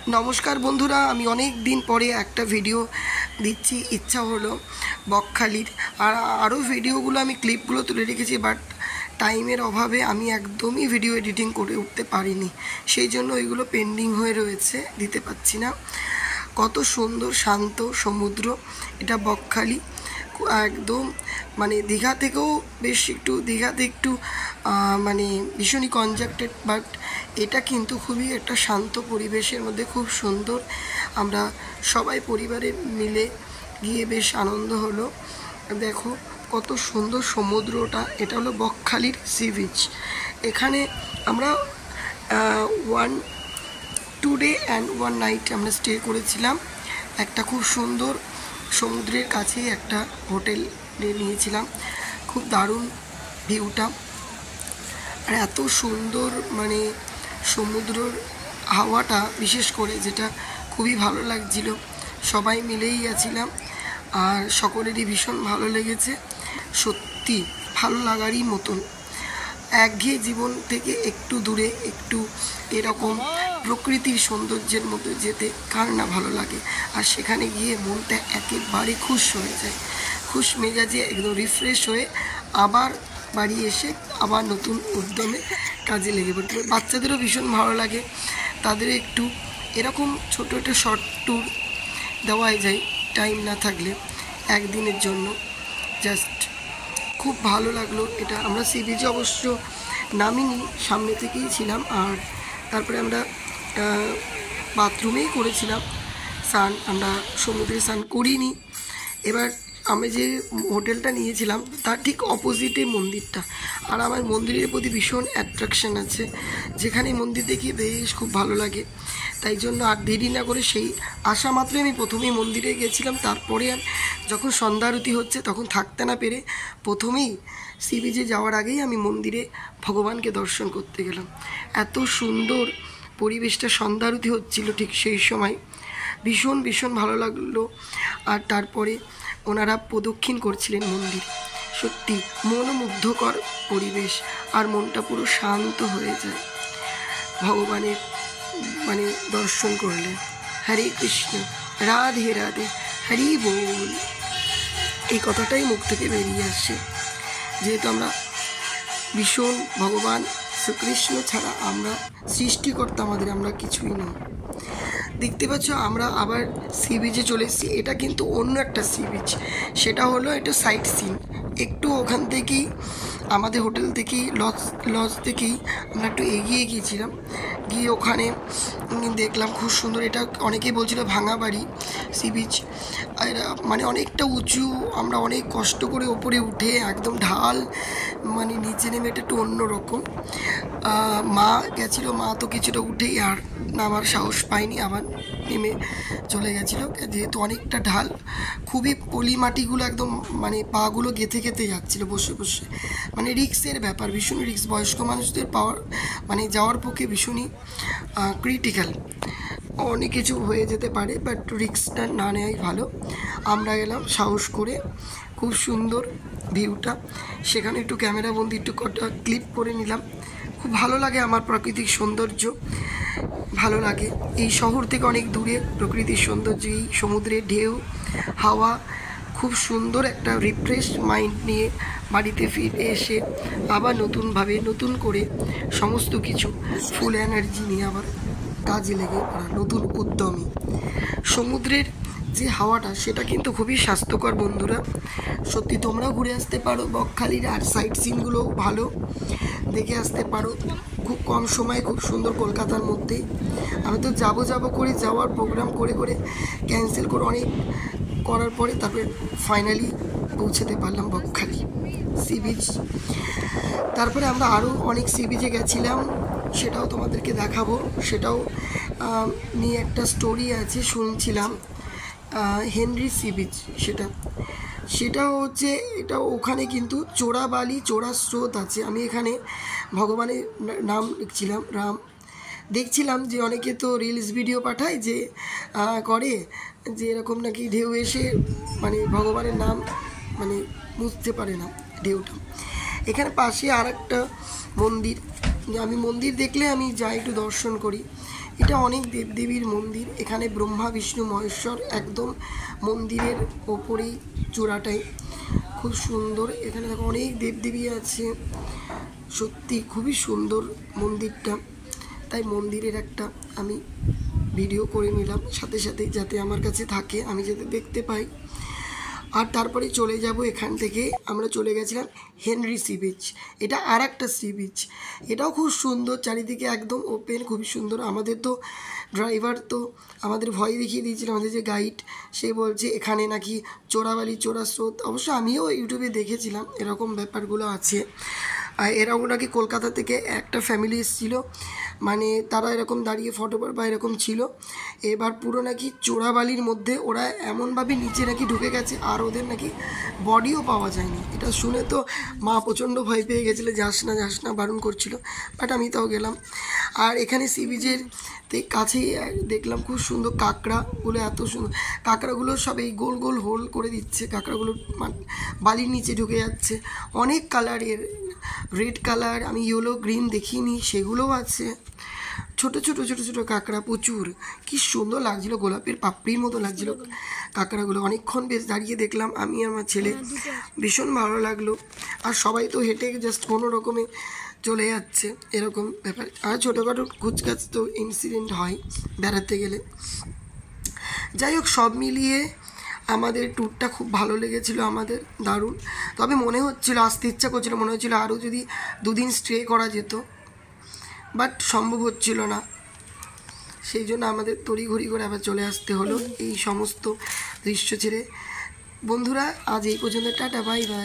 নমস্কার বন্ধুরা, আমি অনেক দিন পরে একটা ভিডিও দিচ্ছি। ইচ্ছা হলো বকখালির, আর আরও ভিডিওগুলো আমি ক্লিপগুলো তুলে রেখেছি, বাট টাইমের অভাবে আমি একদমই ভিডিও এডিটিং করে উঠতে পারিনি। সেই জন্য ওইগুলো পেন্ডিং হয়ে রয়েছে, দিতে পারছি না। কত সুন্দর শান্ত সমুদ্র, এটা বকখালি। একদম মানে দীঘা থেকেও বেশ একটু, দীঘাতে একটু মানে ভীষণই কনজাক্টেড, বাট এটা কিন্তু খুবই একটা শান্ত পরিবেশের মধ্যে, খুব সুন্দর। আমরা সবাই পরিবারে মিলে গিয়ে বেশ আনন্দ হলো। দেখো কত সুন্দর সমুদ্রটা, এটা হলো বকখালির সি বিচ। এখানে আমরা 2 ডে অ্যান্ড 1 নাইট আমরা স্টে করেছিলাম। একটা খুব সুন্দর সমুদ্রের কাছেই একটা হোটেলে নিয়েছিলাম। খুব দারুণ ভিউটা, আর এত সুন্দর মানে সমুদ্রর হাওয়াটা বিশেষ করে, যেটা খুবই ভালো লাগছিল। সবাই মিলেই গেছিলাম আর সকলেরই ভীষণ ভালো লেগেছে। সত্যি ভালো লাগারই মতন। একঘেয়ে জীবন থেকে একটু দূরে, একটু এরকম প্রকৃতির সৌন্দর্যের মধ্যে যেতে কার না ভালো লাগে। আর সেখানে গিয়ে মনটা একেবারে খুশ হয়ে যায়, খুশ মেজাজে একদম রিফ্রেশ হয়ে আবার বাড়ি এসে আবার নতুন উদ্যমে কাজে লেগে পড়তে হবে। বাচ্চাদেরও ভীষণ ভালো লাগে, তাদের একটু এরকম ছোটো একটা শর্ট ট্যুর দেওয়াই যায় টাইম না থাকলে, একদিনের জন্য। জাস্ট খুব ভালো লাগলো এটা। আমরা সি বিচে অবশ্য নামিনি, সামনে থেকেই ছিলাম। আর তারপরে আমরা বাথরুমেই করেছিলাম স্নান, আমরা সমুদ্রে স্নান করিনি। এবার আমি যে হোটেলটা নিয়েছিলাম তার ঠিক অপোজিটে মন্দিরটা, আর আমার মন্দিরের প্রতি ভীষণ অ্যাট্রাকশান আছে। যেখানে মন্দির দেখি বেশ খুব ভালো লাগে, তাই জন্য আর দেরি না করে সেই আসা মাত্রই আমি প্রথমেই মন্দিরে গেছিলাম। তারপরে আর যখন সন্ধ্যা আরতি হচ্ছে তখন থাকতে না পেরে প্রথমেই সি বিচে যাওয়ার আগেই আমি মন্দিরে ভগবানকে দর্শন করতে গেলাম। এত সুন্দর পরিবেশটা, সন্ধ্যা আরতি হচ্ছিল ঠিক সেই সময়, ভীষণ ভীষণ ভালো লাগলো। আর তারপরে ওনারা প্রদক্ষিণ করছিলেন মন্দির। সত্যি মনোমুগ্ধকর পরিবেশ, আর মনটা পুরো শান্ত হয়ে যায় ভগবানের মানে দর্শন করলে। হরে কৃষ্ণ, রাধে রাধে, হরি বল, এই কথাটাই মুখ থেকে বেরিয়ে আসে। যেহেতু আমরা ভীষণ ভগবান শ্রীকৃষ্ণ ছাড়া আমরা সৃষ্টিকর্তা, আমাদের আমরা কিছুই নই। দেখতে পাচ্ছ আমরা আবার সি বিচে চলে এসেছি। এটা কিন্তু অন্য একটা সি বিচ, সেটা হলো একটু সাইট সিন। একটু ওখান থেকেই আমাদের হোটেল থেকেই লজ থেকেই আমরা একটু এগিয়ে গিয়েছিলাম, গিয়ে ওখানে দেখলাম খুব সুন্দর। এটা অনেকেই বলছিল ভাঙা বাড়ি সি বিচ, এটা মানে অনেকটা উঁচু। আমরা অনেক কষ্ট করে ওপরে উঠে একদম ঢাল মানে নিচে নেমে, এটা একটু অন্যরকম। মা গেছিলো, মা তো কিছুটা উঠেই আর নামার সাহস পায়নি, আবার নেমে চলে গেছিলো, যেহেতু অনেকটা ঢাল। খুবই পলি মাটিগুলো একদম মানে পাগুলো গেঁথে গেঁথে যাচ্ছিলো বসে বসে, মানে রিক্সের ব্যাপার, ভীষণ রিক্স। বয়স্ক মানুষদের পাওয়ার মানে যাওয়ার পক্ষে ভীষণই ক্রিটিক্যাল, অনেক কিছু হয়ে যেতে পারে, বাট রিক্সটা না নেওয়াই ভালো। আমরা গেলাম সাহস করে, খুব সুন্দর ভিউটা। সেখানে একটু ক্যামেরা বন্দি, একটু কটা ক্লিপ করে নিলাম। খুব ভালো লাগে আমার প্রাকৃতিক সৌন্দর্য, ভালো লাগে। এই শহর থেকে অনেক দূরে প্রকৃতির সৌন্দর্য, এই সমুদ্রের ঢেউ, হাওয়া, খুব সুন্দর একটা রিফ্রেশ মাইন্ড নিয়ে বাড়িতে ফিরে এসে আবার নতুনভাবে নতুন করে সমস্ত কিছু ফুল এনার্জি নিয়ে আবার কাজে লেগে পড়া, নতুন উদ্যমী। সমুদ্রের যে হাওয়াটা সেটা কিন্তু খুবই স্বাস্থ্যকর বন্ধুরা। সত্যি তোমরাও ঘুরে আসতে পারো বকখালির, আর সাইট সিনগুলোও ভালো দেখে আসতে পারো খুব কম সময়ে, খুব সুন্দর কলকাতার মধ্যে। আমি তো যাবো করে যাওয়ার প্রোগ্রাম করে করে ক্যান্সেল করে অনেক করার পরে তারপরে ফাইনালি পৌঁছাতে পারলাম বকখালি সি বিচ। তারপরে আমরা আরও অনেক সি বিচে গেছিলাম, সেটাও তোমাদেরকে দেখাবো। সেটাও নিয়ে একটা স্টোরি আছে, শুনছিলাম। হেনরি সি বিচ, সেটা হচ্ছে, এটা ওখানে কিন্তু চোরা বালি, চোরা স্রোত আছে। আমি এখানে ভগবানের নাম লিখছিলাম, রাম। দেখছিলাম যে অনেকে তো রিলস ভিডিও পাঠায়, যে করে যে এরকম নাকি ঢেউ এসে মানে ভগবানের নাম মানে বুঝতে পারে না ঢেউটা। এখানে পাশে আর একটা মন্দির, আমি মন্দির দেখলে আমি যাই একটু দর্শন করি। এটা অনেক দেবদেবীর মন্দির। এখানে ব্রহ্মা বিষ্ণু মহেশ্বর একদম মন্দিরের ওপরেই চূড়াটাই, খুব সুন্দর। এখানে দেখো অনেক দেবদেবী আছে, সত্যি খুবই সুন্দর মন্দিরটা। তাই মন্দিরের একটা আমি ভিডিও করে নিলাম সাথে সাথে, যাতে আমার কাছে থাকে, আমি যাতে দেখতে পাই। আর তারপরে চলে যাব, এখান থেকে আমরা চলে গেছিলাম হেনরি সি বিচ। এটা আর একটা সি বিচ, এটাও খুব সুন্দর, চারিদিকে একদম ওপেন, খুবই সুন্দর। আমাদের তো ড্রাইভার তো আমাদের ভয় দেখিয়ে দিয়েছিল, আমাদের যে গাইড, সে বলছে এখানে নাকি চোরাবালি চোরা স্রোত। অবশ্য আমিও ইউটিউবে দেখেছিলাম এরকম ব্যাপারগুলো আছে। আর এরাও নাকি কলকাতা থেকে একটা ফ্যামিলি এসেছিলো, মানে তারা এরকম দাঁড়িয়ে ফটো বা এরকম ছিল। এবার পুরো নাকি চোরাবালির মধ্যে ওরা এমনভাবে নিচে নাকি ঢুকে গেছে, আর ওদের নাকি বডিও পাওয়া যায়নি। এটা শুনে তো মা প্রচণ্ড ভয় পেয়ে গেছিলো, যাস না বারণ করছিল, বাট আমি তাও গেলাম। আর এখানে সি বিচের কাছেই দেখলাম খুব সুন্দর কাঁকড়াগুলো, এত সুন্দর কাঁকড়াগুলো সব এই গোল গোল হোল করে দিচ্ছে, কাঁকড়াগুলো বালির নিচে ঢুকে যাচ্ছে। অনেক কালারের, রেড কালার, আমি ইয়েলো গ্রিন দেখিনি, সেগুলোও আছে। ছোট ছোট ছোট ছোট কাঁকড়া প্রচুর, কি সুন্দর লাগছিল, গোলাপের পাপড়ির মতো লাগছিল কাঁকড়াগুলো। অনেকক্ষণ বেশ দাঁড়িয়ে দেখলাম আমি আর আমার ছেলে, ভীষণ ভালো লাগলো। আর সবাই তো হেঁটে জাস্ট কোনো রকমে চলে যাচ্ছে, এরকম ব্যাপার। আর ছোটোখাটো কুচকাচ তো ইনসিডেন্ট হয় বেড়াতে গেলে। যাই হোক, সব মিলিয়ে আমাদের ট্যুরটা খুব ভালো লেগেছিলো আমাদের, দারুণ। তবে মনে হচ্ছিলো, আসতে ইচ্ছা করছিলো, মনে হচ্ছিলো আরও যদি 2 দিন স্টে করা যেত, বাট সম্ভব হচ্ছিল না। সেই জন্য আমাদের তড়িঘড়ি করে আবার চলে আসতে হলো এই সমস্ত দৃশ্য ছেড়ে। বন্ধুরা, আজ এই পর্যন্ত, টাটা, বাই বাই।